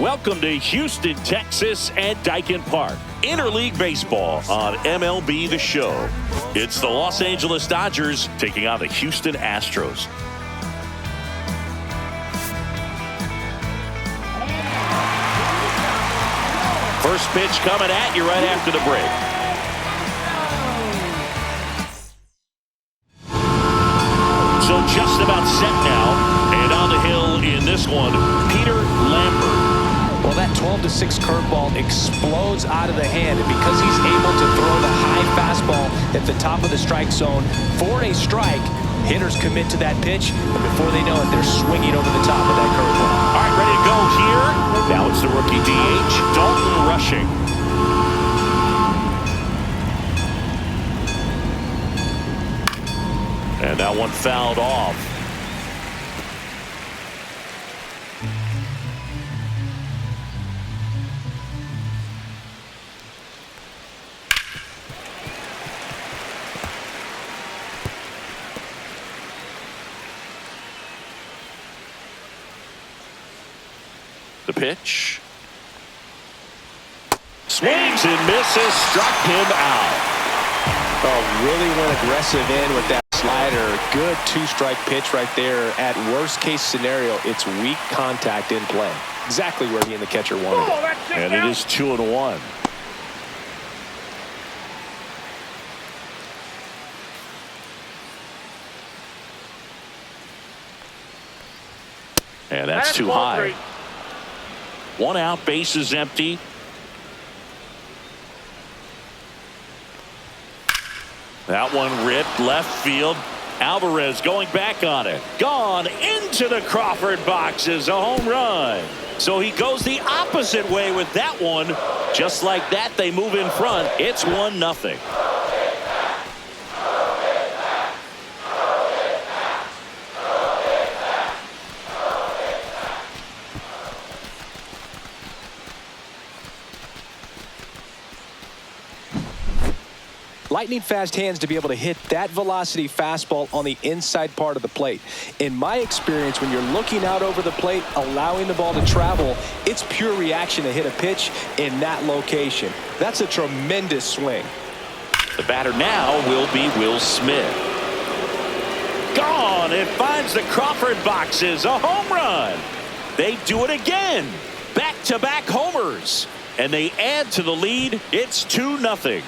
Welcome to Houston, Texas and Daikin Park. Interleague baseball on MLB The Show. It's the Los Angeles Dodgers taking on the Houston Astros. First pitch coming at you right after the break. So just about set now, and on the hill in this one, Peter Lambert. Well, that 12-6 curveball explodes out of the hand, and because he's able to throw the high fastball at the top of the strike zone for a strike, hitters commit to that pitch, and before they know it, they're swinging over the top of that curveball. All right, ready to go here. Now it's the rookie DH, Dalton Rushing. And that one fouled off. The pitch. Swings and misses, struck him out. Oh, really went aggressive in with that slider. Good two-strike pitch right there. At worst case scenario, it's weak contact in play. Exactly where he and the catcher wanted it. And it is 2-1. And that's too high. 1 out, bases empty. That one ripped left field. Alvarez going back on it. Gone into the Crawford boxes. A home run. So he goes the opposite way with that one. Just like that, they move in front. It's 1-0. Lightning fast hands to be able to hit that velocity fastball on the inside part of the plate. In my experience, when you're looking out over the plate, allowing the ball to travel, it's pure reaction to hit a pitch in that location. That's a tremendous swing. The batter now will be Will Smith. Gone. It finds the Crawford boxes. A home run. They do it again. Back-to-back homers. And they add to the lead. It's 2-0.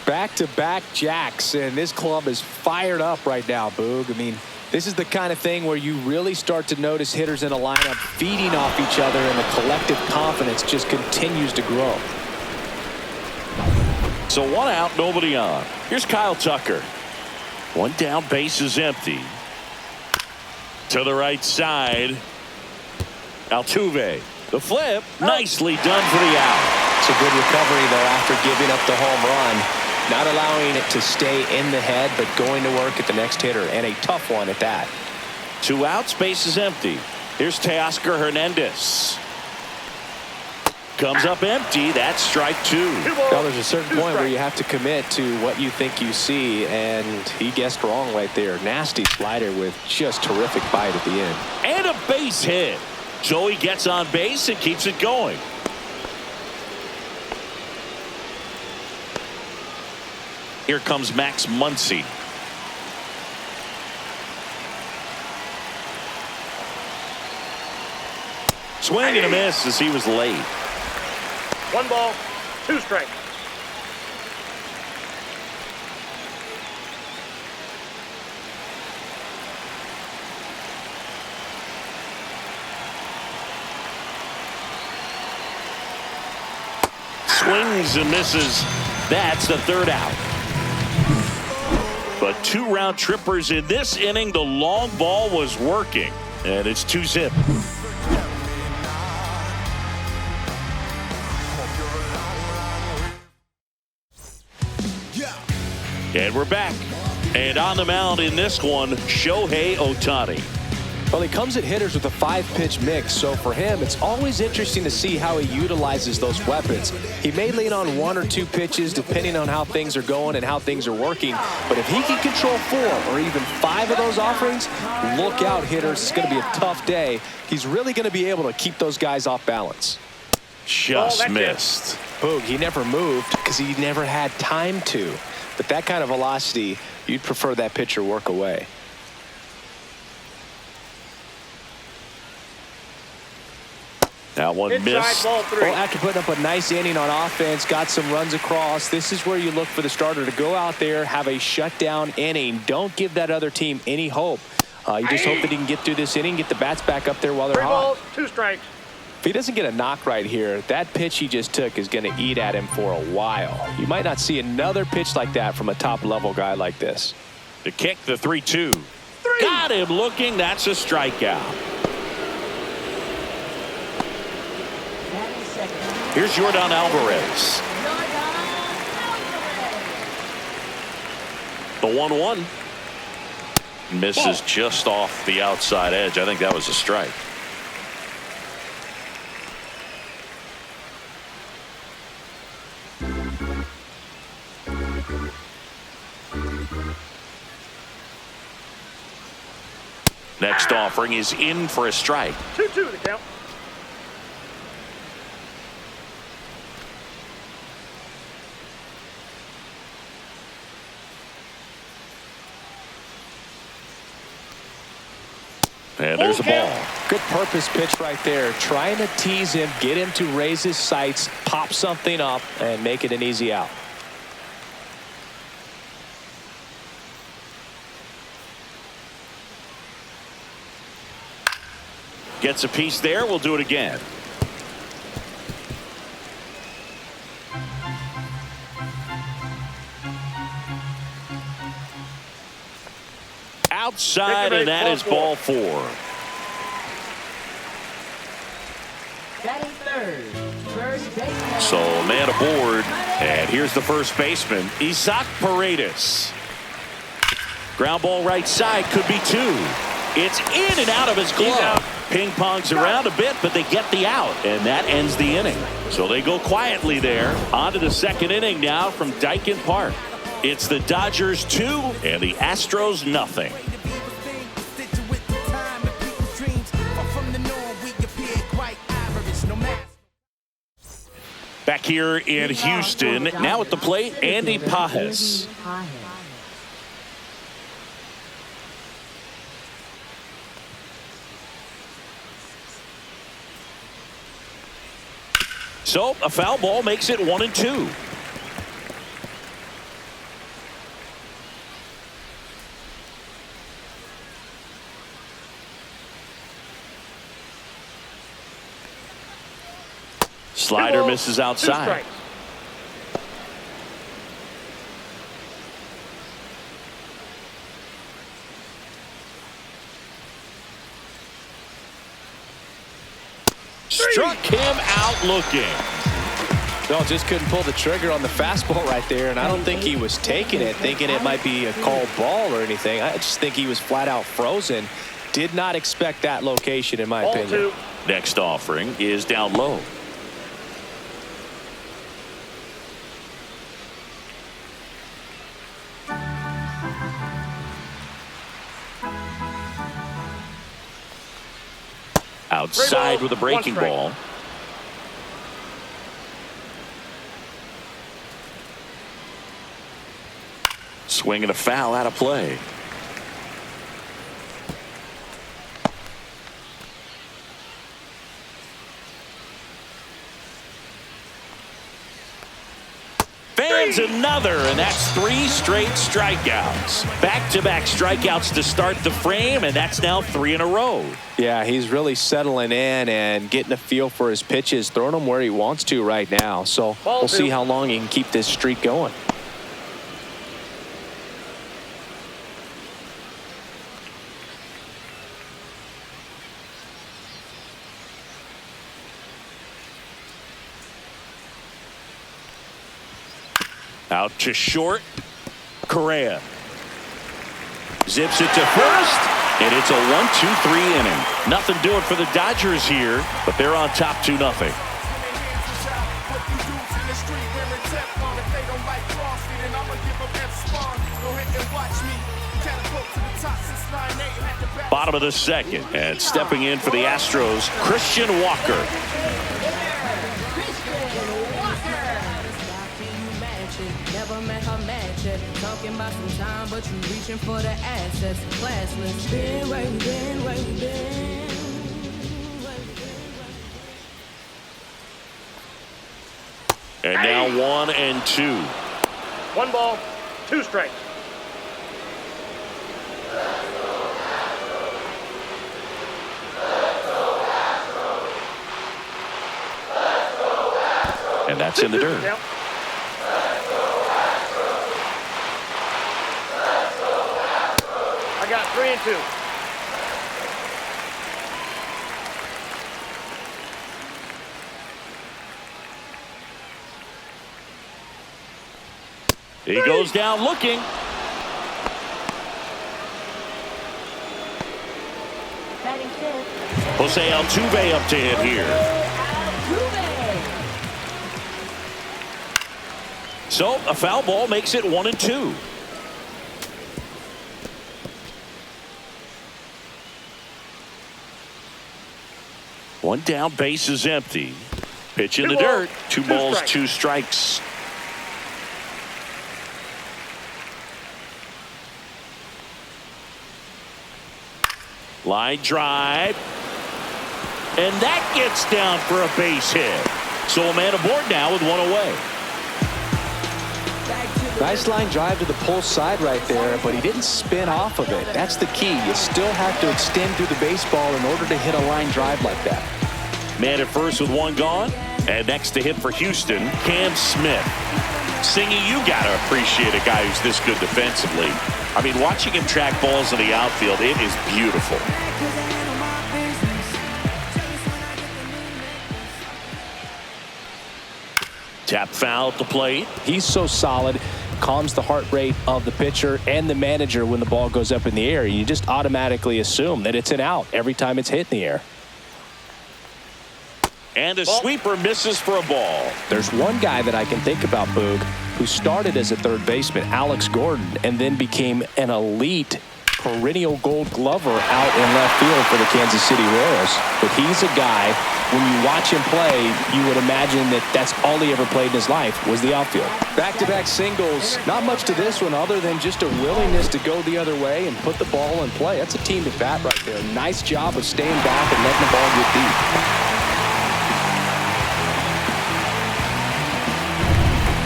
Back-to-back jacks, and this club is fired up right now, Boog. I mean, this is the kind of thing where you really start to notice hitters in a lineup feeding off each other, and the collective confidence just continues to grow. So 1 out, nobody on. Here's Kyle Tucker. 1 down, base is empty. To the right side. Altuve. The flip. Nicely done for the out. It's a good recovery, though, after giving up the home run. Not allowing it to stay in the head, but going to work at the next hitter, and a tough one at that. 2 outs, base is empty. Here's Teoscar Hernandez. Comes up empty. That's strike 2. Now, there's a certain point where you have to commit to what you think you see, and he guessed wrong right there. Nasty slider with just terrific bite at the end. And a base hit. So he gets on base and keeps it going. Here comes Max Muncy. Swing and a miss as he was late. 1 ball, 2 strikes. Swings and misses. That's the 3rd out. But 2 round trippers in this inning. The long ball was working, and it's 2-zip. And we're back. And on the mound in this one, Shohei Ohtani. Well, he comes at hitters with a 5-pitch mix, so for him, it's always interesting to see how he utilizes those weapons. He may lean on 1 or 2 pitches depending on how things are going and how things are working, but if he can control 4 or even 5 of those offerings, look out, hitters. It's going to be a tough day. He's really going to be able to keep those guys off balance. Just missed. Boog, he never moved because he never had time to. But that kind of velocity, you'd prefer that pitcher work away. That one missed. Well, after putting up a nice inning on offense, got some runs across, this is where you look for the starter to go out there, have a shutdown inning. Don't give that other team any hope. You just hope that he can get through this inning, get the bats back up there while they're 3 balls, hot. 2 strikes. If he doesn't get a knock right here, that pitch he just took is going to eat at him for a while. You might not see another pitch like that from a top-level guy like this. The kick, the 3-2. Got him looking. That's a strikeout. Here's Jordan Alvarez. The 1-1. Misses just off the outside edge. I think that was a strike. Next offering is in for a strike. 2-2 the count. And there's a ball. Good purpose pitch right there. Trying to tease him, get him to raise his sights, pop something up, and make it an easy out. Gets a piece there. We'll do it again. Outside, and that is ball 4. Batting third, first baseman. So man aboard, and here's the first baseman, Isaac Paredes. Ground ball right side, could be 2. It's in and out of his glove. Ping pongs around a bit, but they get the out, and that ends the inning. So they go quietly there. On to the second inning now from Dyken Park. It's the Dodgers 2 and the Astros nothing. Back here in Houston, now at the plate, Andy Pajes. So a foul ball makes it 1-2. Slider misses outside. Struck him out looking. No, just couldn't pull the trigger on the fastball right there, and I don't think he was taking it, thinking it might be a called ball or anything. I just think he was flat out frozen. Did not expect that location, in my opinion. Next offering is down low. Outside with a breaking ball. Swing and a foul out of play. Fans another, and that's 3 straight strikeouts. Back-to-back strikeouts to start the frame, and that's now 3 in a row. Yeah, he's really settling in and getting a feel for his pitches, throwing them where he wants to right now. So we'll see how long he can keep this streak going. Out to short. Correa zips it to first, And it's a 1-2-3 inning. Nothing doing for the Dodgers here, but they're on top 2-0. Bottom of the second, and stepping in for the Astros, Christian Walker. Talking about some time, but you reaching for the assets. Classless. Been waiting. And now 1-2. 1 ball, 2 strikes. And that's in the dirt. Yep. I got 3-2. He goes down looking. Batting fifth. Jose Altuve up to hit here. So a foul ball makes it 1-2. One down, base is empty. Pitch in the dirt. 2 balls, 2 strikes. Line drive. And that gets down for a base hit. So a man aboard now with 1 away. Nice line drive to the pull side right there, but he didn't spin off of it. That's the key. You still have to extend through the baseball in order to hit a line drive like that. Man at first with 1 gone. And next to hit for Houston, Cam Smith. Singy, you got to appreciate a guy who's this good defensively. I mean, watching him track balls in the outfield, it is beautiful. Tap foul at the plate. He's so solid, calms the heart rate of the pitcher and the manager when the ball goes up in the air. You just automatically assume that it's an out every time it's hit in the air. And a sweeper misses for a ball. There's one guy that I can think about, Boog, who started as a third baseman, Alex Gordon, and then became an elite perennial gold glover out in left field for the Kansas City Royals. But he's a guy, when you watch him play, you would imagine that that's all he ever played in his life was the outfield. Back-to-back singles. Not much to this one other than just a willingness to go the other way and put the ball in play. That's a team to bat right there. Nice job of staying back and letting the ball get deep.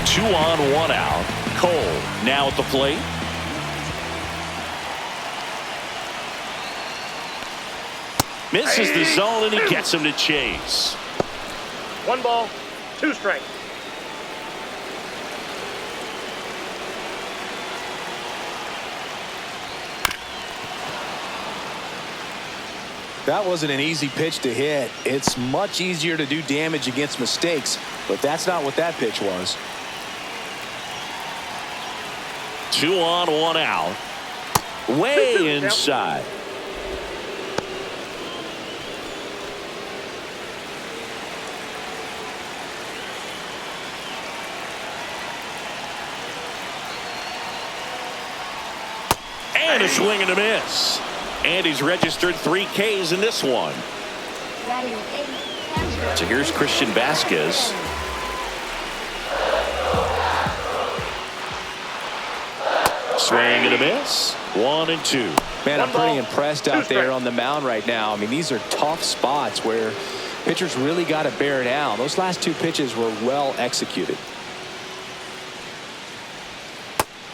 2 on, 1 out. Cole now at the plate. Misses the zone, and he gets him to chase. 1 ball, 2 strikes. That wasn't an easy pitch to hit. It's much easier to do damage against mistakes, but that's not what that pitch was. 2 on, 1 out. Way inside. And a swing and a miss. And he's registered 3 Ks in this one. Batting eighth. So here's Christian Vasquez. Swing and a miss. 1-2. Man, I'm pretty impressed out there on the mound right now. I mean, these are tough spots where pitchers really got to bear down. Those last 2 pitches were well executed.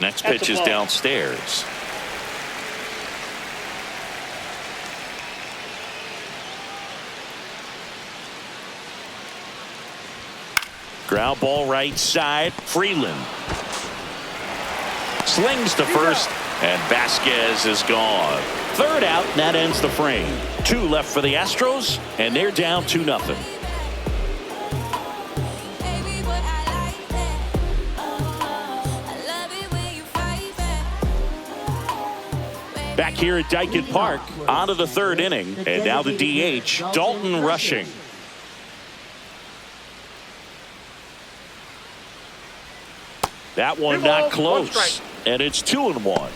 Next pitch is downstairs. Ground ball right side. Freeland slings to first, and Vasquez is gone. 3rd out, and that ends the frame. 2 left for the Astros, and they're down 2-0. Back here at Dyken Park, on to the third inning, and now the DH, Dalton Rushing. That one not close, and it's 2-1.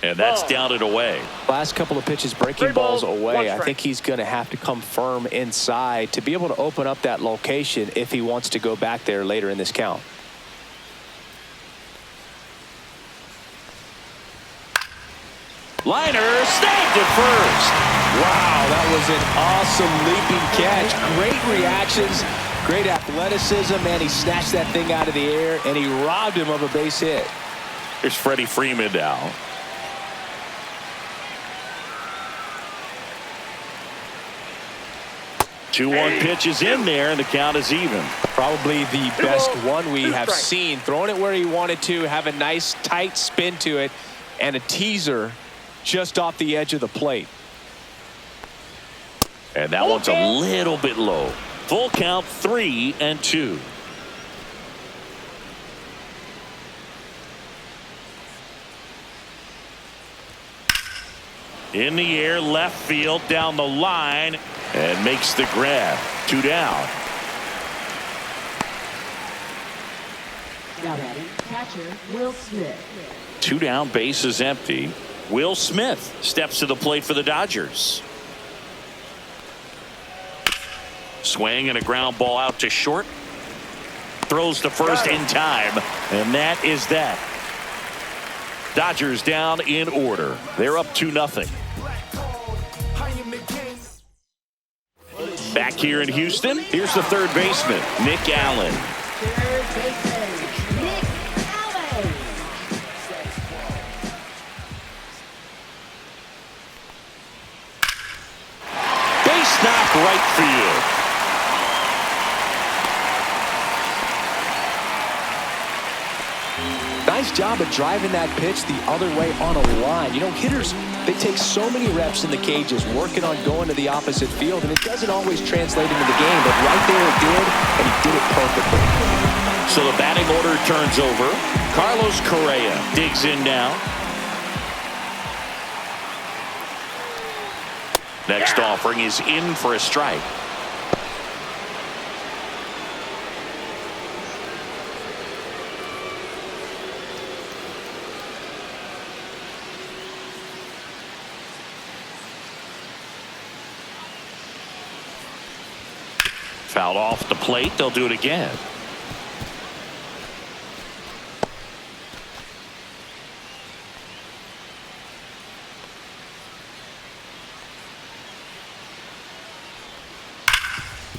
And that's down and away. Last couple of pitches breaking balls away. I think he's going to have to come firm inside to be able to open up that location if he wants to go back there later in this count. Liner snagged at first. Wow, that was an awesome leaping catch. Great reactions, great athleticism, and he snatched that thing out of the air, and he robbed him of a base hit. Here's Freddie Freeman now. Two 2-1 pitch is in there, and the count is even. Probably the best one we have seen. Throwing it where he wanted to, have a nice tight spin to it, and a teaser just off the edge of the plate. And that one's a little bit low. Full count, 3-2. In the air, left field, down the line, and makes the grab. 2 down. Now batting, catcher Will Smith. 2 down, base is empty. Will Smith steps to the plate for the Dodgers. Swing and a ground ball out to short. Throws to first in time, and that is that. Dodgers down in order. They're up 2-0. Back here in Houston, here's the third baseman, Nick Allen. Third baseman, Nick Allen. Base knock right field. Nice job of driving that pitch the other way on a line. You know, hitters, they take so many reps in the cages working on going to the opposite field, and it doesn't always translate into the game, but right there it did, and he did it perfectly. So the batting order turns over. Carlos Correa digs in now. Next offering is in for a strike. Fouled off the plate. They'll do it again.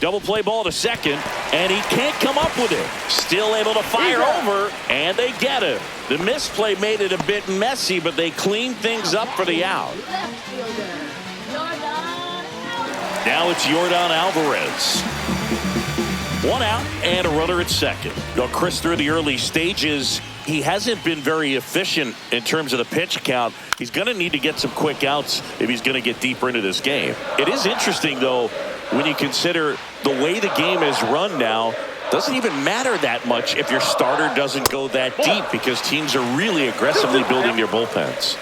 Double play ball to second, and he can't come up with it. Still able to fire over, and they get it. The misplay made it a bit messy, but they cleaned things up for the out. Left fielder, Yordan Alvarez. Now it's Yordan Alvarez. 1 out and a runner at second. Now, Chris, through the early stages, he hasn't been very efficient in terms of the pitch count. He's going to need to get some quick outs if he's going to get deeper into this game. It is interesting, though, when you consider the way the game is run now. Doesn't even matter that much if your starter doesn't go that deep, because teams are really aggressively building their bullpens.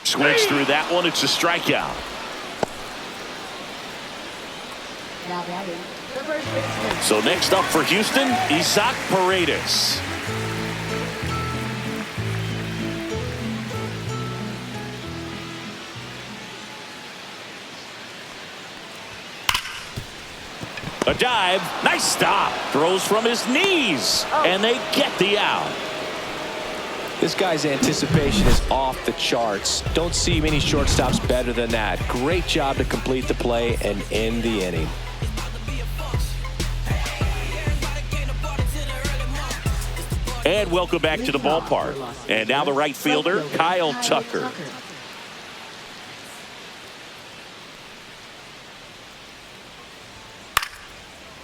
Swings through that one. It's a strikeout. Now batting, the first baseman. So next up for Houston, Isaac Paredes. A dive. Nice stop. Throws from his knees. And they get the out. This guy's anticipation is off the charts. Don't see many shortstops better than that. Great job to complete the play and end the inning. And welcome back to the ballpark. And now the right fielder, Kyle Tucker.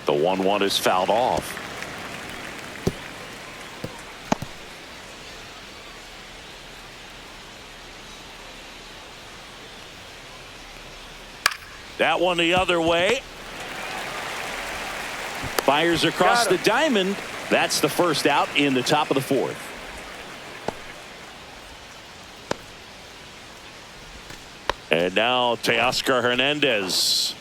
The 1-1 is fouled off. That one the other way. Fires across the diamond. That's the first out in the top of the fourth. And now Teoscar Hernandez.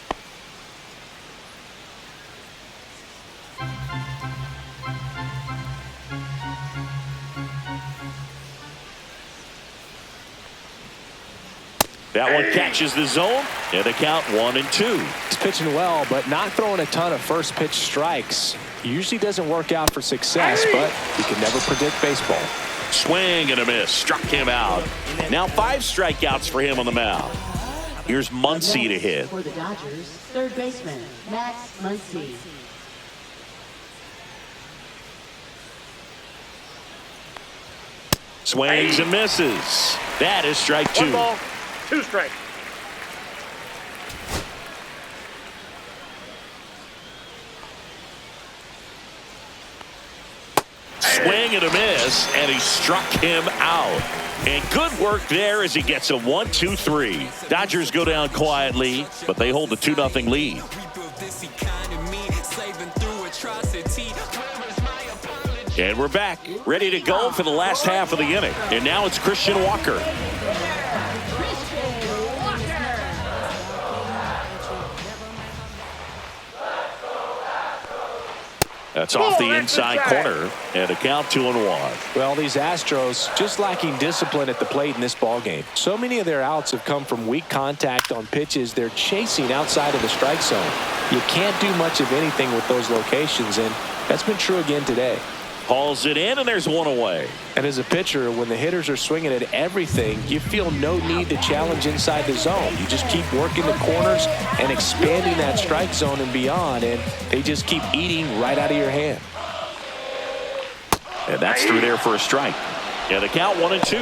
That one catches the zone, and the count 1-2. He's pitching well, but not throwing a ton of first pitch strikes. Usually doesn't work out for success, but you can never predict baseball. Swing and a miss. Struck him out. Now 5 strikeouts for him on the mound. Here's Muncy to hit. For the Dodgers, third baseman, Max Muncy. Swings and misses. That is strike 2. 1 ball, 2 strikes. Swing and a miss, and he struck him out. And good work there as he gets a 1-2-3. Dodgers go down quietly, but they hold a 2-0 lead. And we're back, ready to go for the last half of the inning. And now it's Christian Walker. That's off the inside corner, and a count 2-1. Well, these Astros just lacking discipline at the plate in this ballgame. So many of their outs have come from weak contact on pitches they're chasing outside of the strike zone. You can't do much of anything with those locations, and that's been true again today. Hauls it in, and there's one away. And as a pitcher, when the hitters are swinging at everything, you feel no need to challenge inside the zone. You just keep working the corners and expanding that strike zone and beyond, and they just keep eating right out of your hand. And that's through there for a strike. And the count 1-2.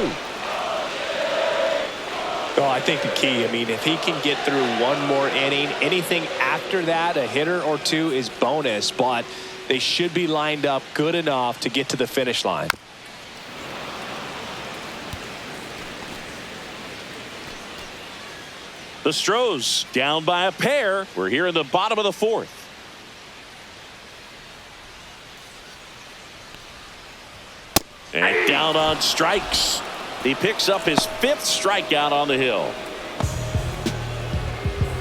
Well, I think the key, if he can get through one more inning, anything after that, a hitter or two is bonus, but they should be lined up good enough to get to the finish line. The Stros down by a pair. We're here in the bottom of the fourth. And down on strikes. He picks up his 5th strikeout on the hill.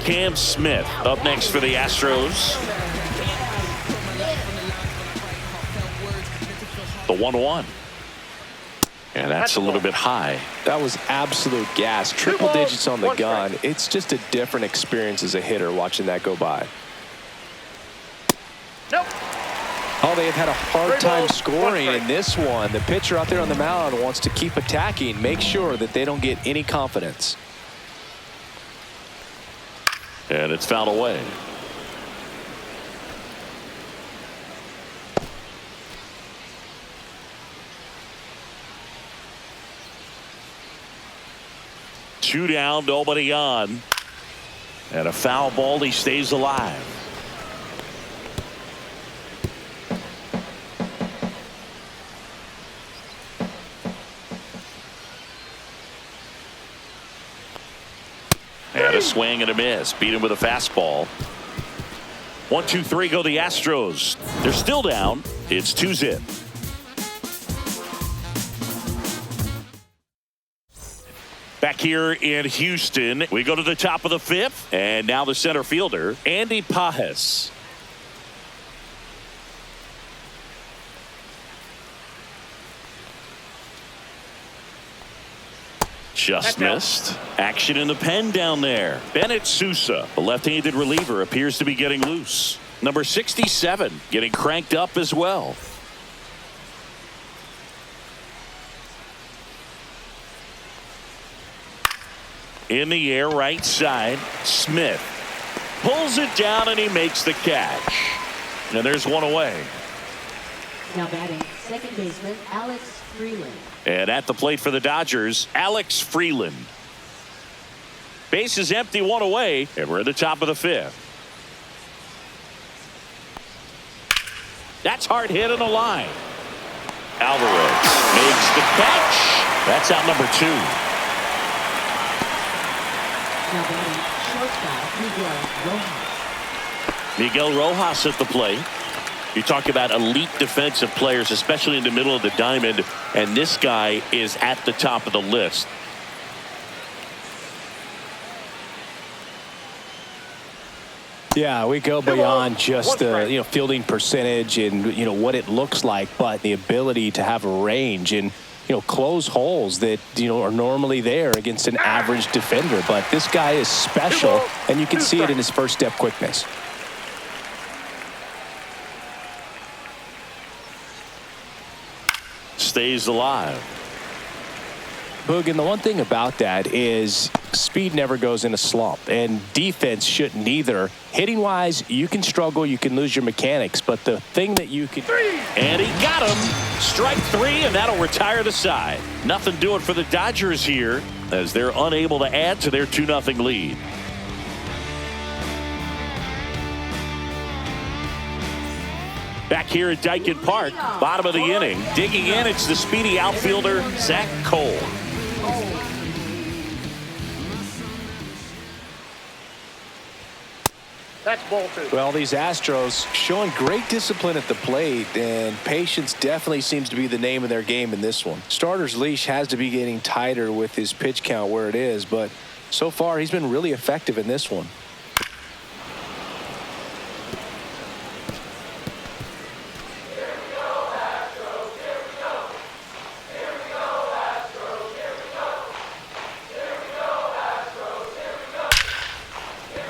Cam Smith up next for the Astros. The 1-1. And that's a little bit high. That was absolute gas. Triple digits on the gun. It's just a different experience as a hitter watching that go by. Nope. Oh, they have had a hard time scoring in this one. The pitcher out there on the mound wants to keep attacking, make sure that they don't get any confidence. And it's fouled away. Two down, nobody on. And a foul ball, he stays alive. And a swing and a miss. Beat him with a fastball. 1-2-3 go the Astros. They're still down. It's 2-0. Back here in Houston, we go to the top of the 5th, and now the center fielder, Andy Pages. Just missed. Action in the pen down there. Bennett Sousa, the left-handed reliever, appears to be getting loose. Number 67 getting cranked up as well. In the air, right side. Smith pulls it down, and he makes the catch. And there's one away. Now batting, second baseman, Alex Freeland. And at the plate for the Dodgers, Alex Freeland. Base is empty, one away, and we're at the top of the 5th. That's hard hit on the line. Alvarez makes the catch. That's out number 2. Now batting, Miguel Rojas at the plate. You talk about elite defensive players, especially in the middle of the diamond, and this guy is at the top of the list. Yeah, we go beyond just the fielding percentage and what it looks like, but the ability to have a range and close holes that are normally there against an average defender. But this guy is special, and you can see it in his first step quickness. Stays alive. Boog, and the one thing about that is speed never goes in a slump, and defense shouldn't either. Hitting wise, you can struggle, you can lose your mechanics, but the thing that you can... And he got him. Strike 3, and that'll retire the side. Nothing doing for the Dodgers here as they're unable to add to their 2-0 lead. Back here at Dyken Park, bottom of the inning. Digging in, it's the speedy outfielder, Zach Cole. That's ball 2. Well, these Astros showing great discipline at the plate, and patience definitely seems to be the name of their game in this one. Starter's leash has to be getting tighter with his pitch count where it is, but so far he's been really effective in this one.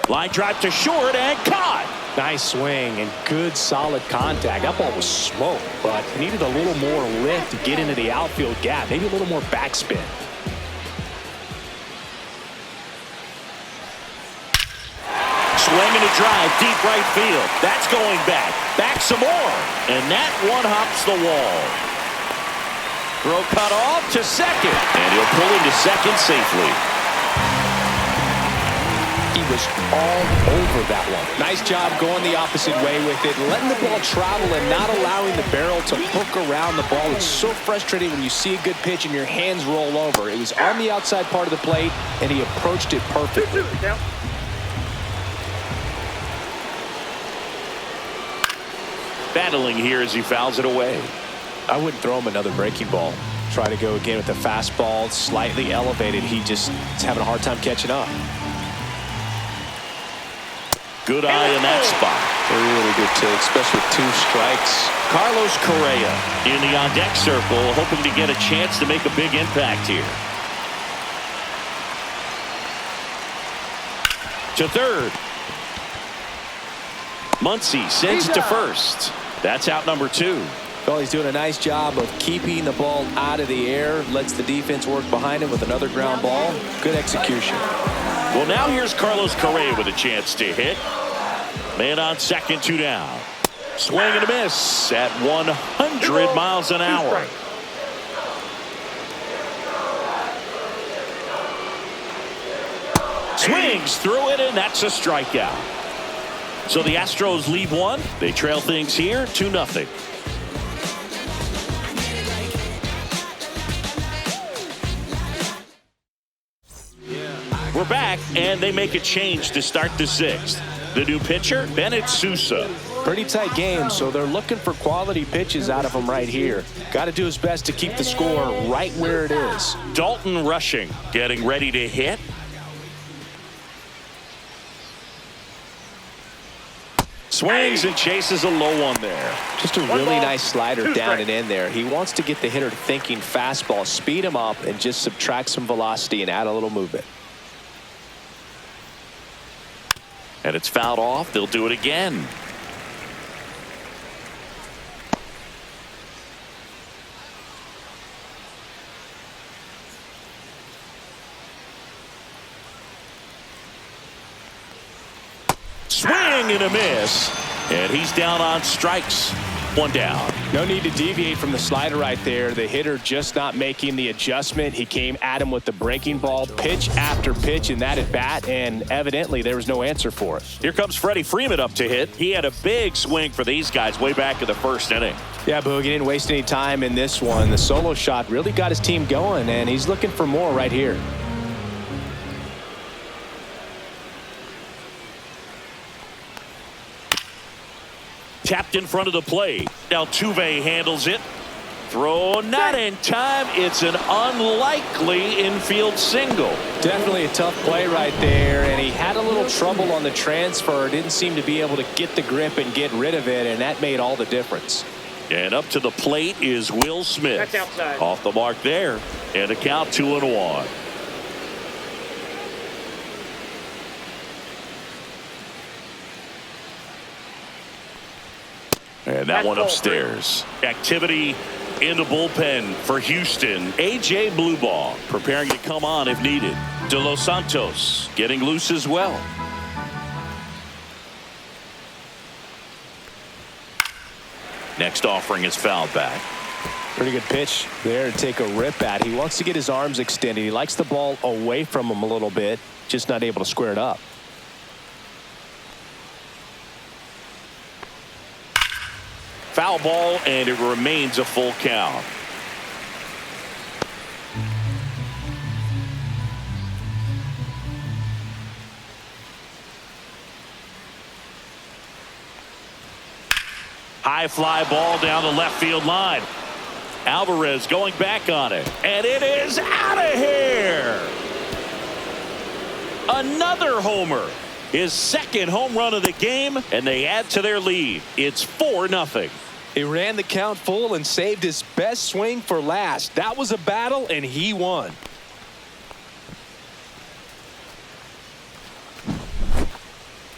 Line drive to short and caught. Nice swing and good solid contact. That ball was smoked, but he needed a little more lift to get into the outfield gap. Maybe a little more backspin. Swinging a drive deep right field. That's going back. Back some more. And that one hops the wall. Throw cut off to second. And he'll pull into second safely. He was all over that one. Nice job going the opposite way with it, letting the ball travel and not allowing the barrel to hook around the ball. It's so frustrating when you see a good pitch and your hands roll over. It was on the outside part of the plate, and he approached it perfectly. Battling here as he fouls it away. I wouldn't throw him another breaking ball. Try to go again with the fastball, slightly elevated. He just is having a hard time catching up. Good eye in that spot. A really good take, especially with 2 strikes. Carlos Correa in the on-deck circle, hoping to get a chance to make a big impact here. To third. Muncy sends it to first. That's out number 2. Well, he's doing a nice job of keeping the ball out of the air. Lets the defense work behind him with another ground ball. Good execution. Well, now here's Carlos Correa with a chance to hit. Man on second, 2 down. Swing and a miss at 100 miles an hour. Swings through it, and that's a strikeout. So the Astros lead 1. They trail things here 2-0. We're back, and they make a change to start the 6th. The new pitcher, Bennett Sousa. Pretty tight game, so they're looking for quality pitches out of him right here. Got to do his best to keep the score right where it is. Dalton Rushing getting ready to hit. Swings and chases a low one there. Just a really nice slider down and in there. He wants to get the hitter thinking fastball, speed him up, and just subtract some velocity and add a little movement. And it's fouled off. They'll do it again. Swing and a miss. And he's down on strikes. 1 down. No need to deviate from the slider right there. The hitter just not making the adjustment. He came at him with the breaking ball, pitch after pitch in that at bat, and evidently there was no answer for it. Here comes Freddie Freeman up to hit. He had a big swing for these guys way back in the 1st inning. Yeah, Boog, he didn't waste any time in this one. The solo shot really got his team going, and he's looking for more right here. Tapped in front of the plate. Altuve handles it. Throw not in time. It's an unlikely infield single. Definitely a tough play right there, and he had a little trouble on the transfer. Didn't seem to be able to get the grip and get rid of it, and that made all the difference. And up to the plate is Will Smith. That's outside. Off the mark there, and a count 2-1. And that one upstairs. Activity in the bullpen for Houston. A.J. Blueball preparing to come on if needed. De Los Santos getting loose as well. Next offering is fouled back. Pretty good pitch there to take a rip at. He wants to get his arms extended. He likes the ball away from him a little bit, just not able to square it up. Foul ball, and it remains a full count. High fly ball down the left field line. Alvarez going back on it, and it is out of here. Another homer. His second home run of the game, and they add to their lead. It's 4-0. He ran the count full and saved his best swing for last. That was a battle, and he won.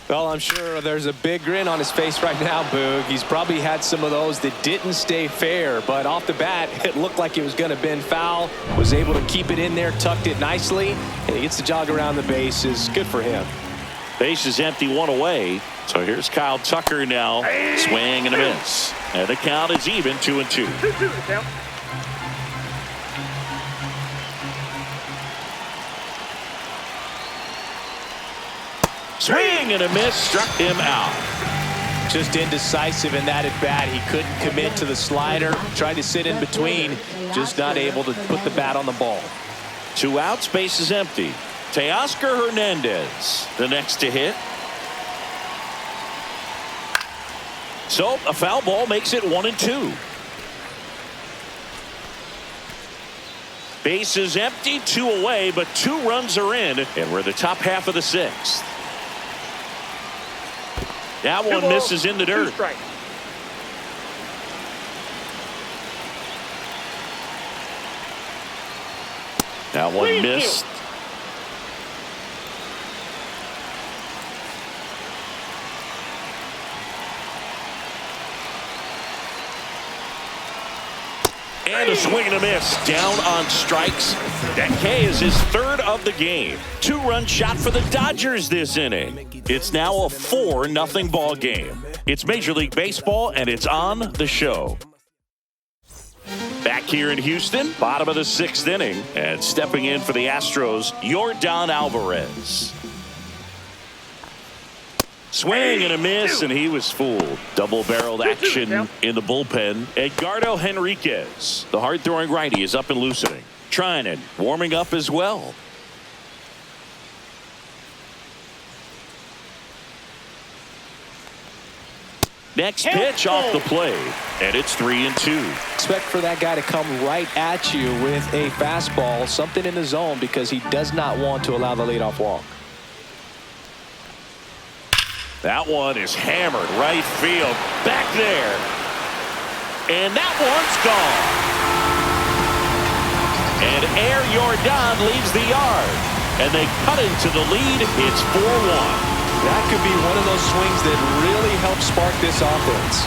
Well, I'm sure there's a big grin on his face right now, Boog. He's probably had some of those that didn't stay fair, but off the bat, it looked like it was going to bend foul. Was able to keep it in there, tucked it nicely, and he gets the jog around the bases. Good for him. Base is empty, one away. So here's Kyle Tucker now. Swing and a miss. And the count is even, 2-2. 2-2 count. Swing and a miss. Struck him out. Just indecisive in that at bat. He couldn't commit to the slider. Tried to sit in between. Just not able to put the bat on the ball. 2 outs. Base is empty. Teoscar Hernandez, the next to hit. So a foul ball makes it 1-2. Base is empty, 2 away, but 2 runs are in, and we're the top half of the 6th. That one misses in the dirt. That one missed. And a swing and a miss. Down on strikes. That K is his 3rd of the game. 2-run shot for the Dodgers this inning. It's now a 4-0 ball game. It's Major League Baseball, and it's on the show. Back here in Houston, bottom of the 6th inning, and stepping in for the Astros, Yordan Alvarez. Swing and a miss, and he was fooled. Double-barreled action in the bullpen. Edgardo Henriquez, the hard-throwing righty, is up and loosening. Trinan warming up as well. Next pitch off the plate, and it's 3-2. Expect for that guy to come right at you with a fastball, something in the zone, because he does not want to allow the leadoff walk. That one is hammered right field. Back there. And that one's gone. And Air Yordan leaves the yard. And they cut into the lead. It's 4-1. That could be one of those swings that really helps spark this offense.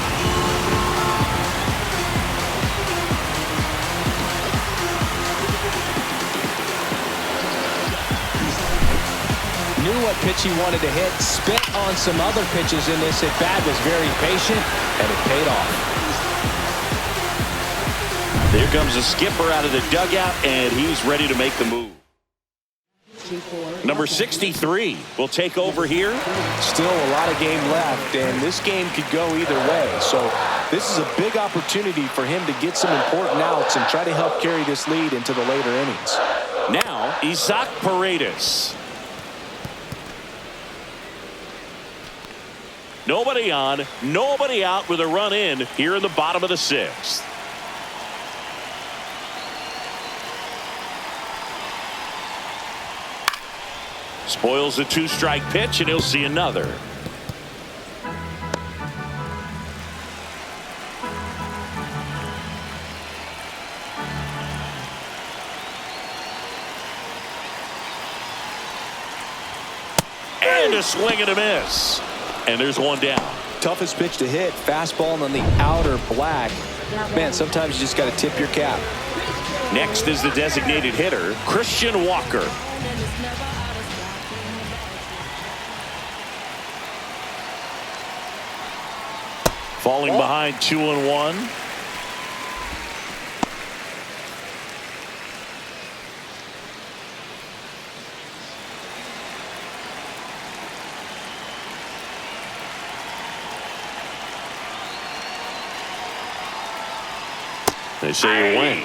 Knew what pitch he wanted to hit, spit on some other pitches in this at bat, was very patient, and it paid off. There comes a skipper out of the dugout, and he's ready to make the move. Number 63 will take over here. Still a lot of game left, and this game could go either way. So this is a big opportunity for him to get some important outs and try to help carry this lead into the later innings. Now, Isaac Paredes. Nobody on, nobody out with a run in here in the bottom of the 6th. Spoils the 2-strike pitch, and he'll see another. And a swing and a miss. And there's one down. Toughest pitch to hit, fastball on the outer black. Man, sometimes you just got to tip your cap. Next is the designated hitter, Christian Walker. Falling behind 2-1. They say you win.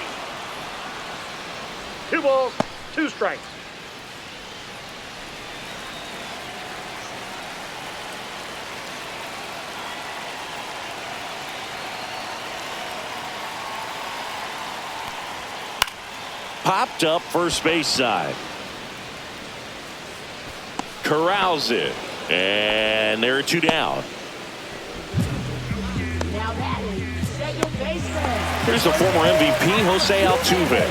2 balls, 2 strikes. Popped up first base side. Corrals it. And there are 2 down. Now batting, second baseman. Here's the former MVP, Jose Altuve.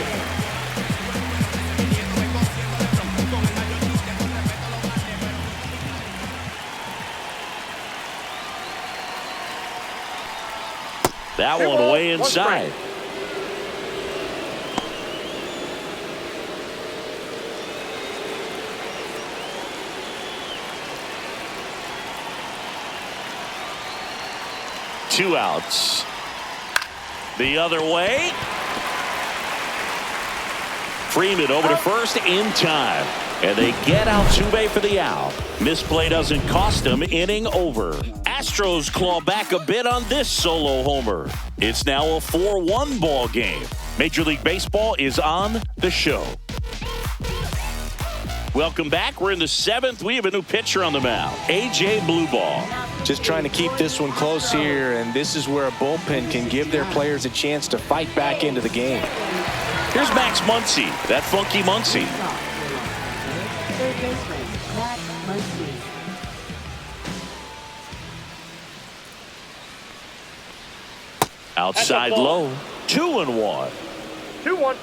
That 2 one balls, way 1 inside. strike. Two outs. The other way. Freeman over to first in time. And they get Altuve for the out. Misplay doesn't cost them. Inning over. Astros claw back a bit on this solo homer. It's now a 4-1 ball game. Major League Baseball is on the show. Welcome back. We're in the 7th. We have a new pitcher on the mound, A.J. Blueball. Just trying to keep this one close here, and this is where a bullpen can give their players a chance to fight back into the game. Here's Max Muncy, that funky Muncy. Third baseman, Matt Muncy. Outside low, 2-1. 2-1.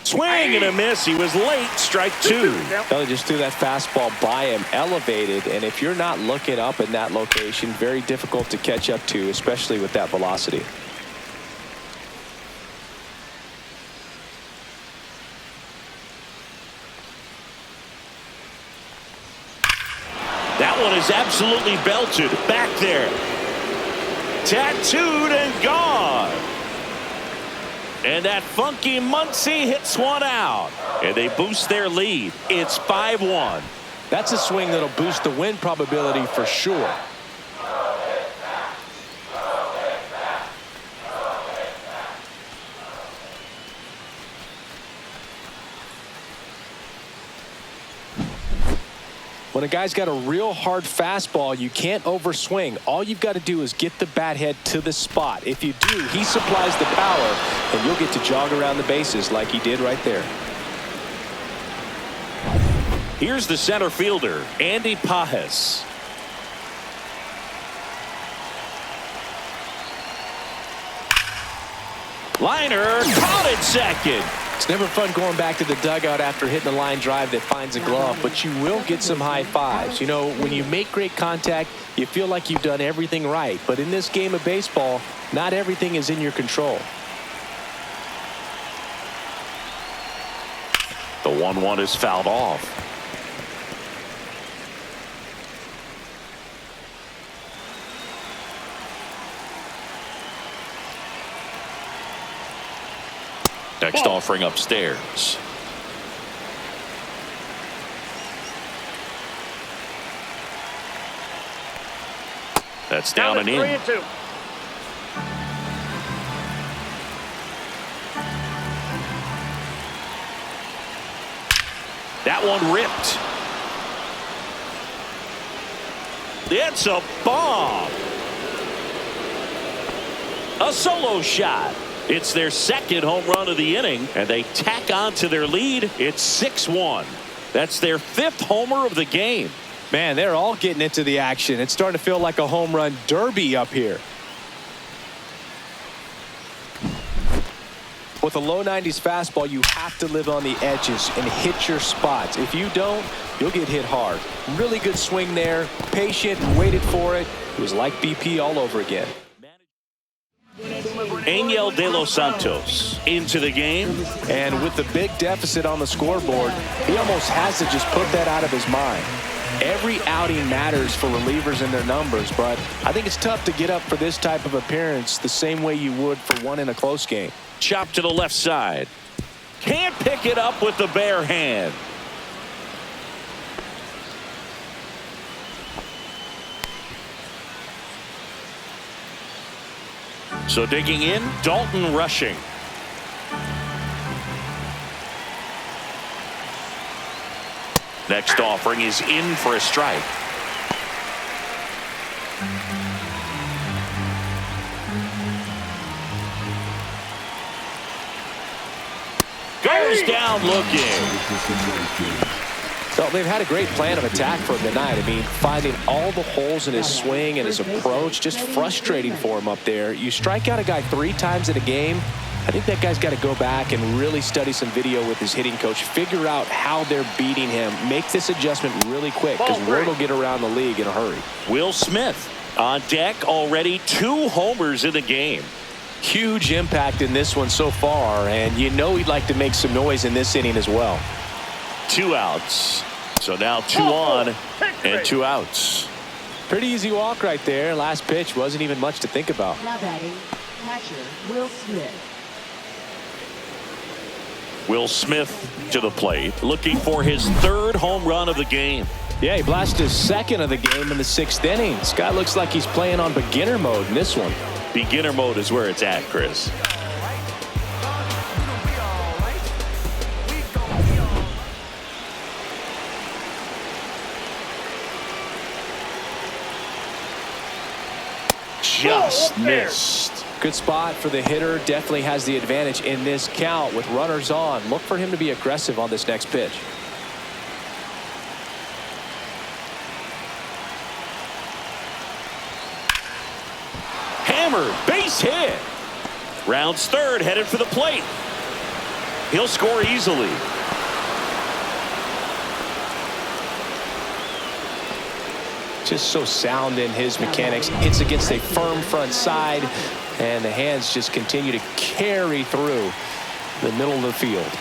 Swing and a miss. He was late. Strike 2. They just threw that fastball by him, elevated, and if you're not looking up in that location, very difficult to catch up to, especially with that velocity. That one is absolutely belted. Back there. Tattooed and gone. And that funky Muncy hits one out. And they boost their lead. It's 5-1. That's a swing that'll boost the win probability for sure. When a guy's got a real hard fastball, you can't overswing. All you've got to do is get the bat head to the spot. If you do, he supplies the power, and you'll get to jog around the bases like he did right there. Here's the center fielder, Andy Pajes. Liner caught it second. It's never fun going back to the dugout after hitting a line drive that finds a glove, but you will get some high fives. You know, when you make great contact, you feel like you've done everything right. But in this game of baseball, not everything is in your control. The 1-1 is fouled off. Next offering upstairs. That's down and in. 3-2. That one ripped. It's a bomb. A solo shot. It's their second home run of the inning, and they tack on to their lead. It's 6-1. That's their 5th homer of the game. Man, they're all getting into the action. It's starting to feel like a home run derby up here. With a low 90s fastball, you have to live on the edges and hit your spots. If you don't, you'll get hit hard. Really good swing there. Patient, waited for it. It was like BP all over again. Angel De Los Santos into the game. And with the big deficit on the scoreboard, he almost has to just put that out of his mind. Every outing matters for relievers and their numbers, but I think it's tough to get up for this type of appearance the same way you would for one in a close game. Chop to the left side. Can't pick it up with the bare hand. So digging in, Dalton rushing. Next offering is in for a strike. Goes down looking. So they've had a great plan of attack for him tonight. I mean, finding all the holes in his swing and his approach, just frustrating for him up there. You strike out a guy 3 times in a game, I think that guy's got to go back and really study some video with his hitting coach, figure out how they're beating him, make this adjustment really quick, because word will get around the league in a hurry. Will Smith on deck, already 2 homers in the game. Huge impact in this one so far, and you know he'd like to make some noise in this inning as well. 2 outs. So now 2 on and 2 outs. Pretty easy walk right there. Last pitch wasn't even much to think about. Now batting, catcher Will Smith. Will Smith to the plate, looking for his 3rd home run of the game. Yeah, he blasted his 2nd of the game in the 6th inning. This guy looks like he's playing on beginner mode in this one. Beginner mode is where it's at, Chris. Just missed. Good spot for the hitter. Definitely has the advantage in this count with runners on. Look for him to be aggressive on this next pitch. Hammered, base hit. Rounds 3rd, headed for the plate. He'll score easily. Just so sound in his mechanics. Hits against a firm front side, and the hands just continue to carry through the middle of the field.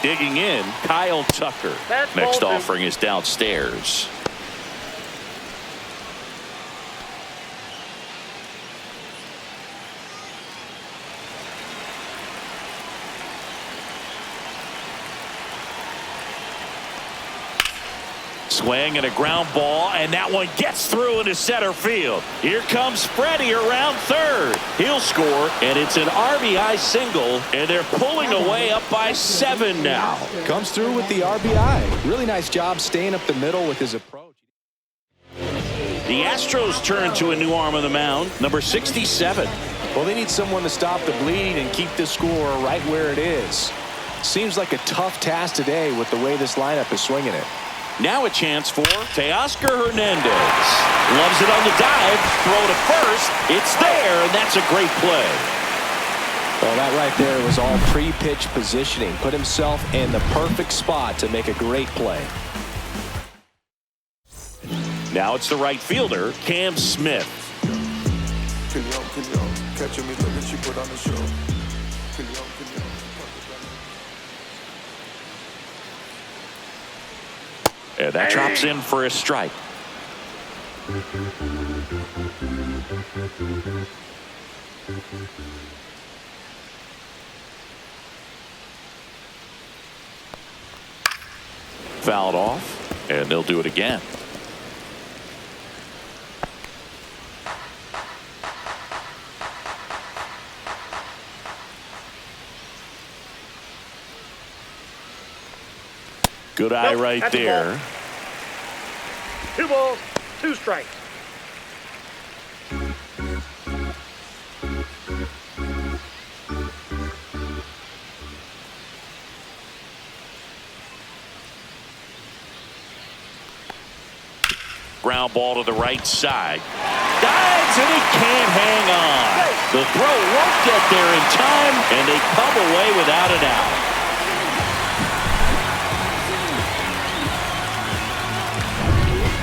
Digging in, Kyle Tucker. Next offering is downstairs. Swing and a ground ball, and that one gets through into center field. Here comes Freddie around 3rd. He'll score, and it's an RBI single, and they're pulling away up by 7 now. Comes through with the RBI. Really nice job staying up the middle with his approach. The Astros turn to a new arm on the mound, number 67. Well, they need someone to stop the bleeding and keep the score right where it is. Seems like a tough task today with the way this lineup is swinging it. Now a chance for Teoscar Hernandez. Loves it on the dive. Throw to first. It's there, and that's a great play. Well, that right there was all pre-pitch positioning. Put himself in the perfect spot to make a great play. Now it's the right fielder, Cam Smith. Catching me looking, she put on the show. And that drops in for a strike. Fouled off, and they'll do it again. Good eye Nope, right that's a there. 2 balls, 2 strikes. Ground ball to the right side. Dives and he can't hang on. The throw won't get there in time, and they come away without an out.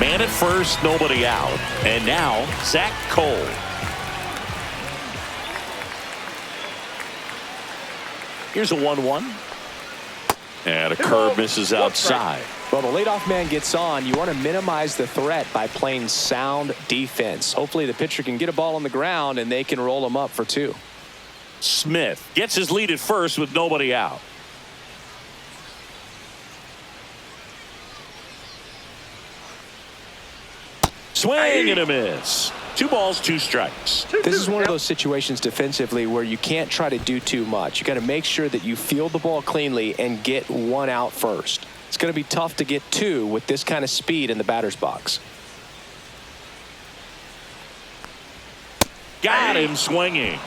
Man at first, nobody out. And now, Zach Cole. Here's a 1-1. And a curve misses outside. Well, the leadoff man gets on. You want to minimize the threat by playing sound defense. Hopefully the pitcher can get a ball on the ground and they can roll him up for 2. Smith gets his lead at first with nobody out. Swing and a miss. 2 balls, 2 strikes. This is one of those situations defensively where you can't try to do too much. You got to make sure that you field the ball cleanly and get 1 out first. It's going to be tough to get 2 with this kind of speed in the batter's box. Got him swinging.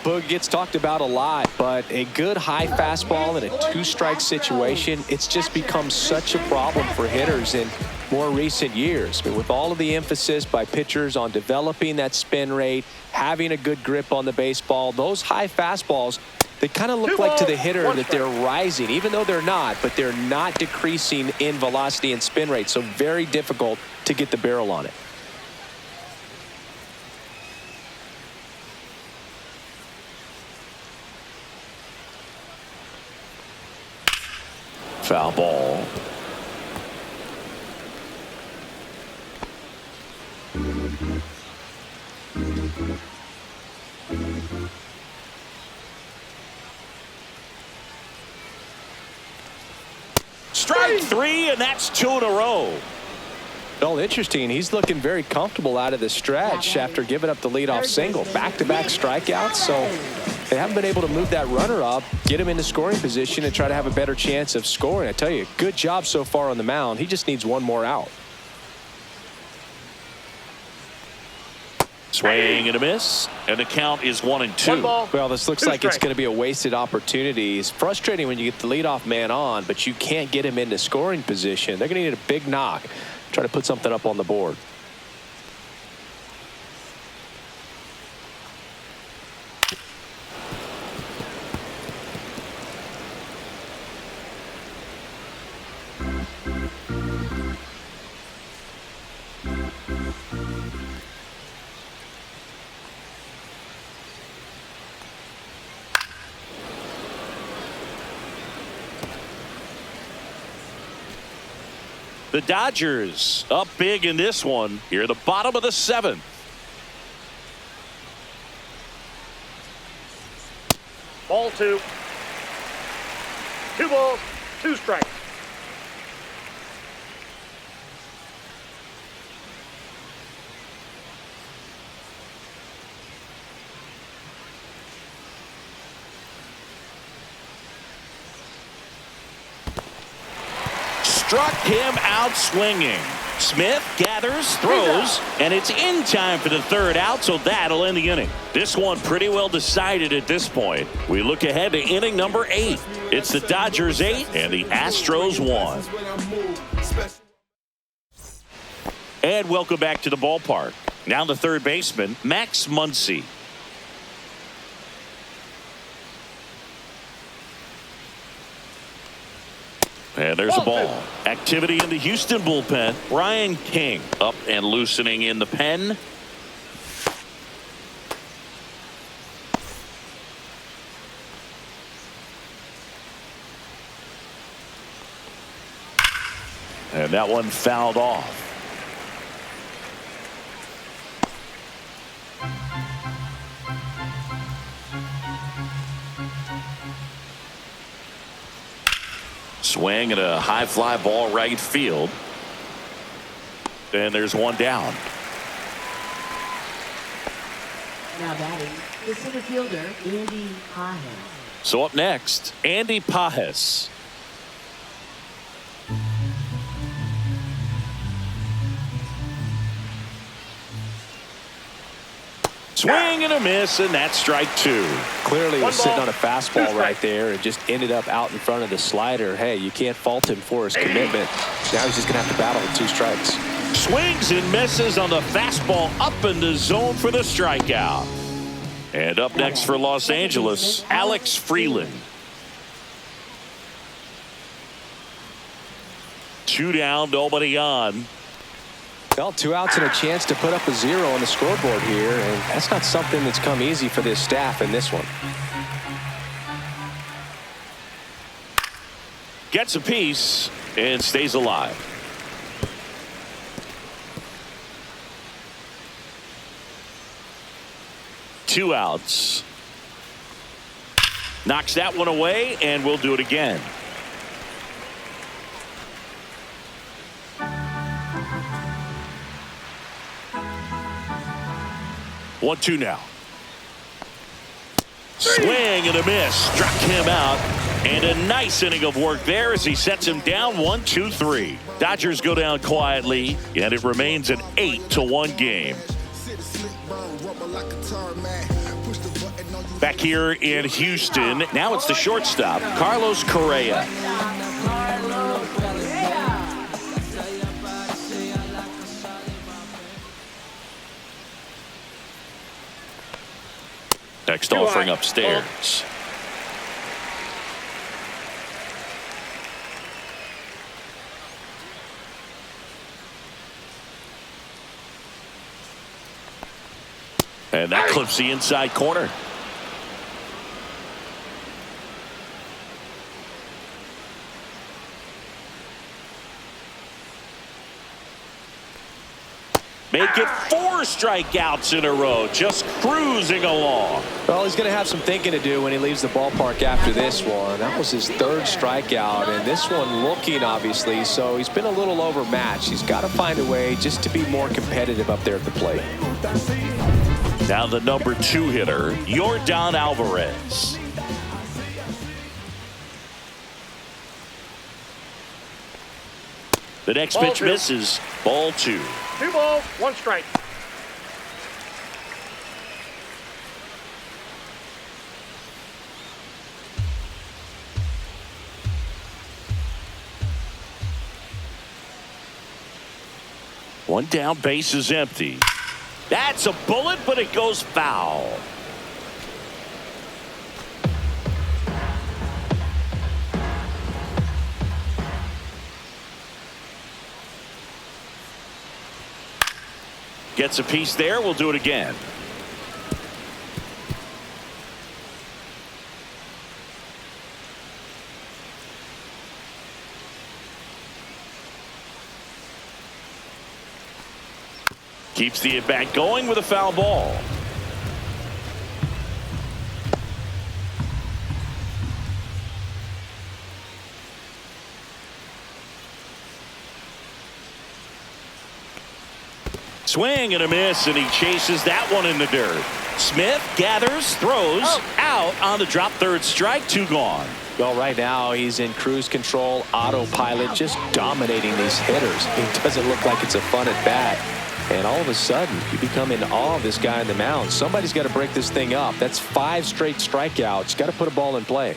Boog gets talked about a lot, but a good high fastball in a 2-strike situation, it's just become such a problem for hitters in more recent years. I mean, with all of the emphasis by pitchers on developing that spin rate, having a good grip on the baseball, those high fastballs, they kind of look like to the hitter that they're rising, even though they're not, but they're not decreasing in velocity and spin rate. So very difficult to get the barrel on it. Foul ball. Strike 3, and that's 2 in a row. Well, interesting. He's looking very comfortable out of the stretch after giving up the leadoff single. Back-to-back strikeouts, so they haven't been able to move that runner up, get him into scoring position, and try to have a better chance of scoring. I tell you, good job so far on the mound. He just needs 1 more out. Swing and a miss, and the count is 1-2. Well, this looks like it's going to be a wasted opportunity. It's frustrating when you get the leadoff man on, but you can't get him into scoring position. They're going to need a big knock, try to put something up on the board. The Dodgers up big in this one here at the bottom of the 7th. Ball 2. 2 balls, 2 strikes. Struck him out swinging. Smith gathers, throws, and it's in time for the 3rd out, so that'll end the inning. This one pretty well decided at this point. We look ahead to inning number 8. It's the Dodgers 8 and the Astros 1. And welcome back to the ballpark. Now the 3rd baseman, Max Muncy. And there's a ball. Activity in the Houston bullpen. Brian King up and loosening in the pen. And that one fouled off. Swing and a high fly ball right field. And there's one down. Now batting, the center fielder, Andy Pajes. So up next, Andy Pajes. Swing and a miss, and that's strike two. Clearly was sitting on a fastball Two right strikes. there and just ended up out in front of the slider. Hey, you can't fault him for his commitment. Now he's just going to have to battle with 2 strikes. Swings and misses on the fastball up in the zone for the strikeout. And up next for Los Angeles, Alex Freeland. 2 down, nobody on. Well, 2 outs and a chance to put up a 0 on the scoreboard here, and that's not something that's come easy for this staff in this one. Gets a piece and stays alive. Two outs. Knocks that one away, and we'll do it again. One, two now. Swing and a miss. Struck him out. And a nice inning of work there as he sets him down 1-2-3. Dodgers go down quietly, and it remains an 8-1 game. Back here in Houston, now it's the shortstop, Carlos Correa. Next offering upstairs. And that clips the inside corner. Make it 4 strikeouts in a row, just cruising along. Well, he's going to have some thinking to do when he leaves the ballpark after this one. That was his 3rd strikeout, and this one looking, obviously, so he's been a little overmatched. He's got to find a way just to be more competitive up there at the plate. Now the number 2 hitter, Yordan Alvarez. The next Ball pitch two. misses. Ball 2. 2 balls, 1 strike. One down, base is empty. That's a bullet, but it goes foul. Gets a piece there. We'll do it again. Keeps the at-bat going with a foul ball. Swing and a miss, and he chases that one in the dirt. Smith gathers, throws, out on the drop, 3rd strike, 2 gone. Well, right now he's in cruise control, autopilot, just dominating these hitters. It doesn't look like it's a fun at bat. And all of a sudden, you become in awe of this guy on the mound. Somebody's got to break this thing up. That's 5 straight strikeouts. Got to put a ball in play.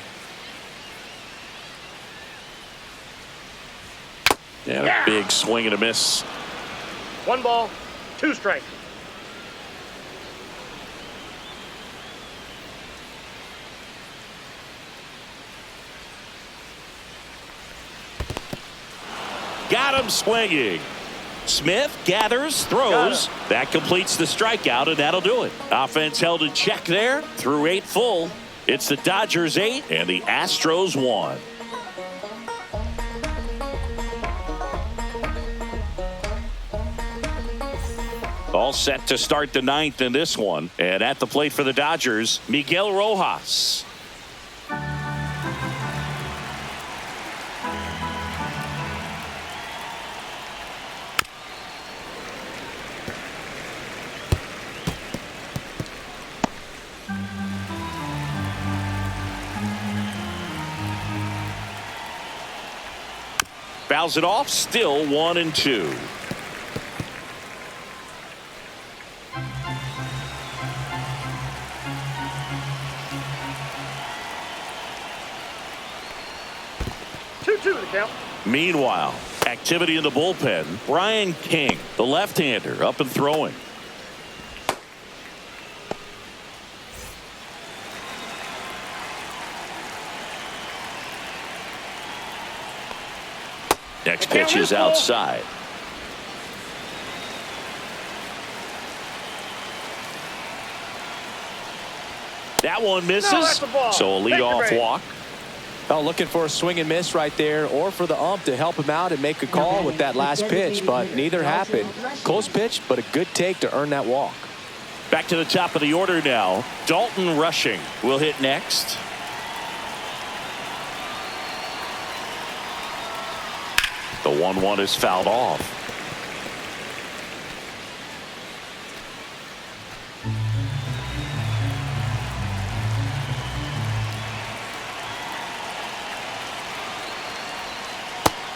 And a big swing and a miss. 1 ball, 2 strikes. Got him swinging. Smith gathers, throws. That completes the strikeout, and that'll do it. Offense held in check there through 8 full. It's the Dodgers 8 and the Astros 1. All set to start the 9th in this one. And at the plate for the Dodgers, Miguel Rojas. Fouls it off, still 1-2. 2 to count. Meanwhile, activity in the bullpen. Brian King, the left-hander, up and throwing. Next pitch is outside. That one misses. No, that's a ball. So a leadoff walk. Oh, looking for a swing and miss right there, or for the ump to help him out and make a call with that last pitch, but neither happened. Close pitch, but a good take to earn that walk. Back to the top of the order now. Dalton Rushing will hit next. The 1-1 is fouled off.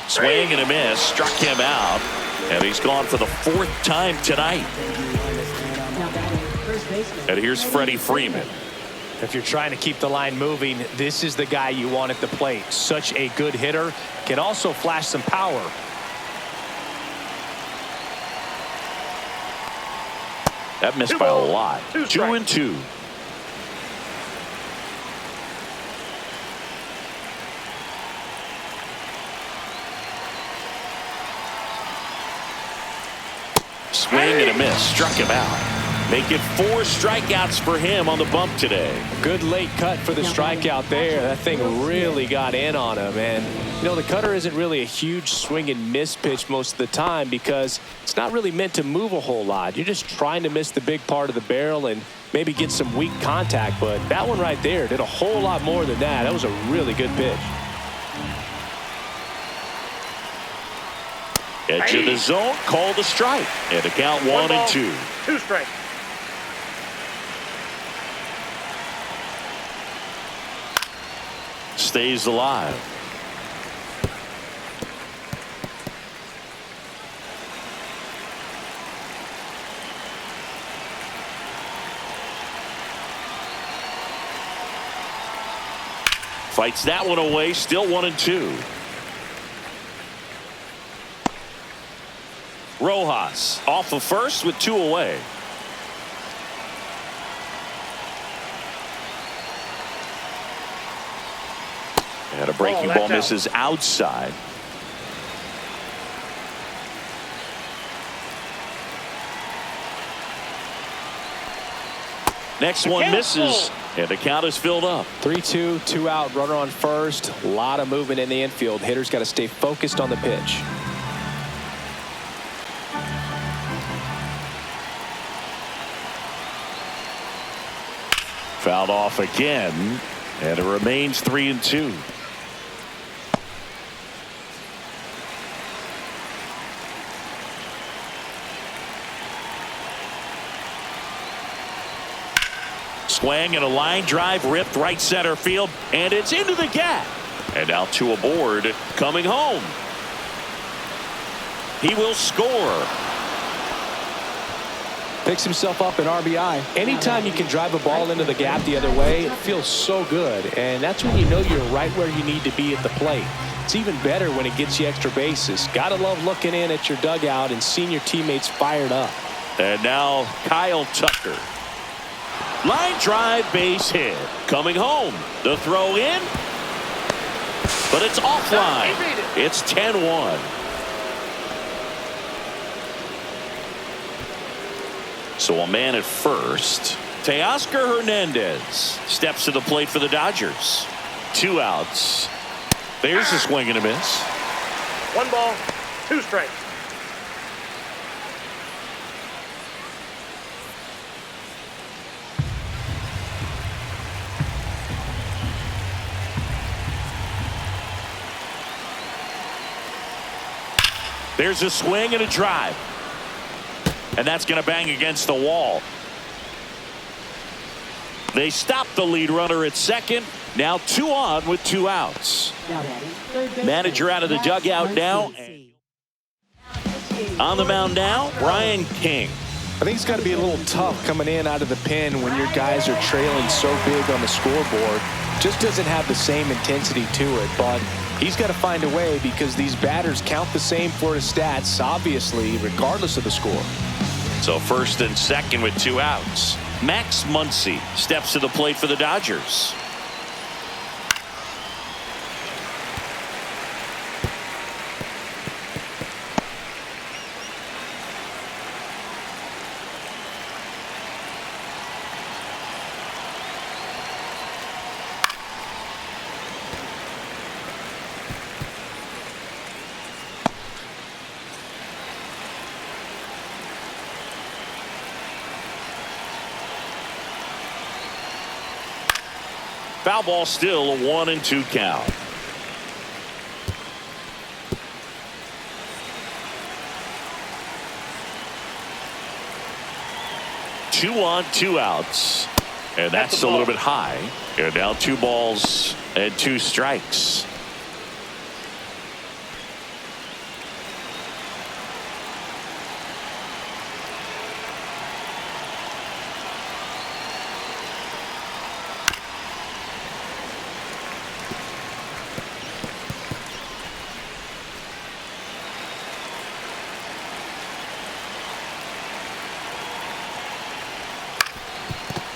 Swing and a miss, struck him out, and he's gone for the 4th time tonight. And here's Freddie Freeman. If you're trying to keep the line moving, this is the guy you want at the plate. Such a good hitter, can also flash some power. That missed by a lot. 2-2. Swing and a miss, struck him out. Make it 4 strikeouts for him on the bump today. Good late cut for the strikeout there. That thing really got in on him. And, you know, the cutter isn't really a huge swing and miss pitch most of the time because it's not really meant to move a whole lot. You're just trying to miss the big part of the barrel and maybe get some weak contact. But that one right there did a whole lot more than that. That was a really good pitch. Edge of the zone, called a strike. And a count 1-2. 2 strikes. Stays alive. Fights that one away, still 1-2. Rojas off of first with 2 away. And a breaking ball misses outside. Next one misses, and the count is filled up. 3-2, 2 out, runner on first. A lot of movement in the infield. Hitters got to stay focused on the pitch. Fouled off again, and it remains 3-2. Swing and a line drive ripped right center field, and it's into the gap. And now 2 aboard, coming home. He will score. Picks himself up an RBI. Anytime you can drive a ball into the gap the other way, it feels so good. And that's when you know you're right where you need to be at the plate. It's even better when it gets you extra bases. Gotta love looking in at your dugout and seeing your teammates fired up. And now Kyle Tucker. Line drive, base hit. Coming home. The throw in. But it's offline. It's 10-1. So a man at first. Teoscar Hernandez steps to the plate for the Dodgers. 2 outs. There's a swing and a miss. 1 ball, 2 strikes. There's a swing and a drive. And that's going to bang against the wall. They stop the lead runner at second. Now 2 on with 2 outs. Manager out of the dugout now. On the mound now, Brian King. I think it's got to be a little tough coming in out of the pen when your guys are trailing so big on the scoreboard. Just doesn't have the same intensity to it, but He's got to find a way because these batters count the same for his stats, obviously, regardless of the score. So first and second with 2 outs. Max Muncy steps to the plate for the Dodgers. Foul ball, still a 1-2 count. Two on, 2 outs. And that's a little bit high. And now 2 balls and 2 strikes.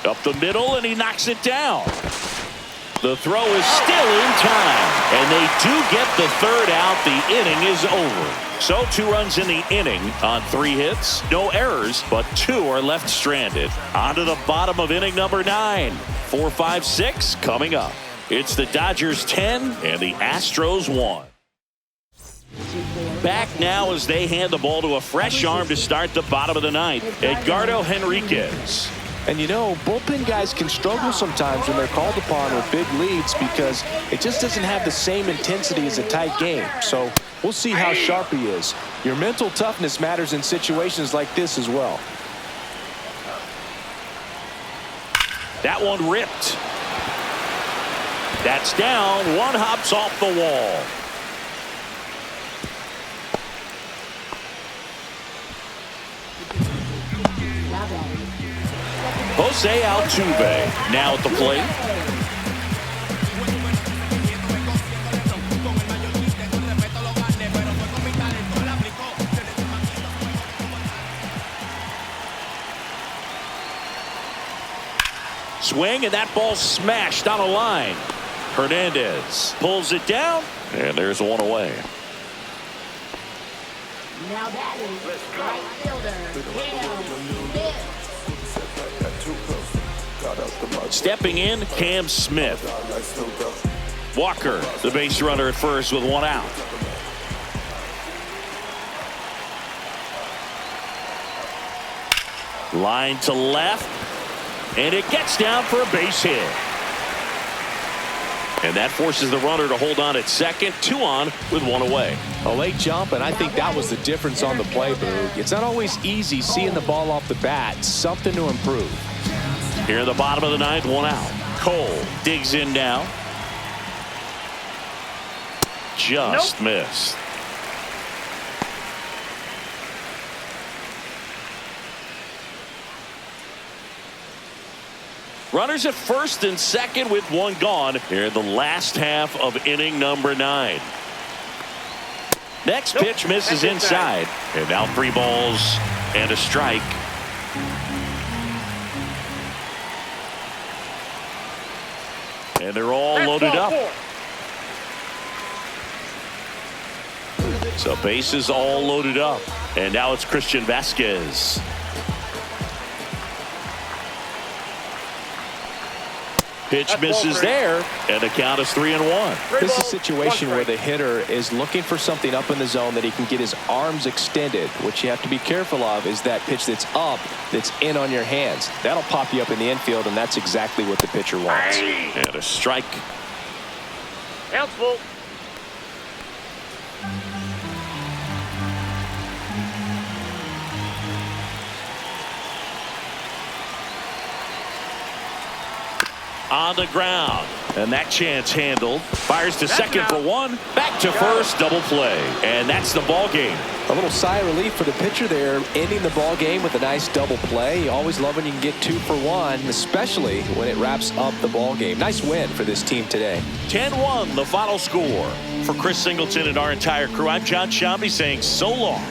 Up the middle, and he knocks it down. The throw is still in time, and they do get the 3rd out. The inning is over. So 2 runs in the inning on 3 hits. No errors, but 2 are left stranded. On to the bottom of inning number 9. 4, 5, 6 coming up. It's the Dodgers 10 and the Astros 1. Back now as they hand the ball to a fresh arm to start the bottom of the 9th. Edgardo Henriquez. And you know, bullpen guys can struggle sometimes when they're called upon with big leads because it just doesn't have the same intensity as a tight game. So we'll see how sharp he is. Your mental toughness matters in situations like this as well. That one ripped. That's down. One hops off the wall. Jose Altuve now at the plate. Swing, and that ball smashed on a line. Hernandez pulls it down, and there's one away. Now batting, right fielder, Stepping in, Cam Smith. Walker, the base runner at first with 1 out. Line to left, and it gets down for a base hit. And that forces the runner to hold on at second. 2 on with 1 away. A late jump, and I think that was the difference on the play, Boog. It's not always easy seeing the ball off the bat. Something to improve. Here in the bottom of the 9th, 1 out. Cole digs in now. Just missed. Runners at first and second with 1 gone here in the last half of inning number 9. Next pitch misses inside. And now 3 balls and a strike. And they're all loaded up. So bases all loaded up. And now it's Christian Vasquez. Pitch misses there, and the count is 3-1. This is a situation where the hitter is looking for something up in the zone that he can get his arms extended. What you have to be careful of is that pitch that's up, that's in on your hands. That'll pop you up in the infield, and that's exactly what the pitcher wants. And a strike. Count's full. on the ground. And that chance handled. Fires to second for one. Back to first. Double play. And that's the ball game. A little sigh of relief for the pitcher there, ending the ball game with a nice double play. You always love when you can get 2 for 1, especially when it wraps up the ball game. Nice win for this team today. 10-1 the final score. For Chris Singleton and our entire crew, I'm John Shambi saying so long.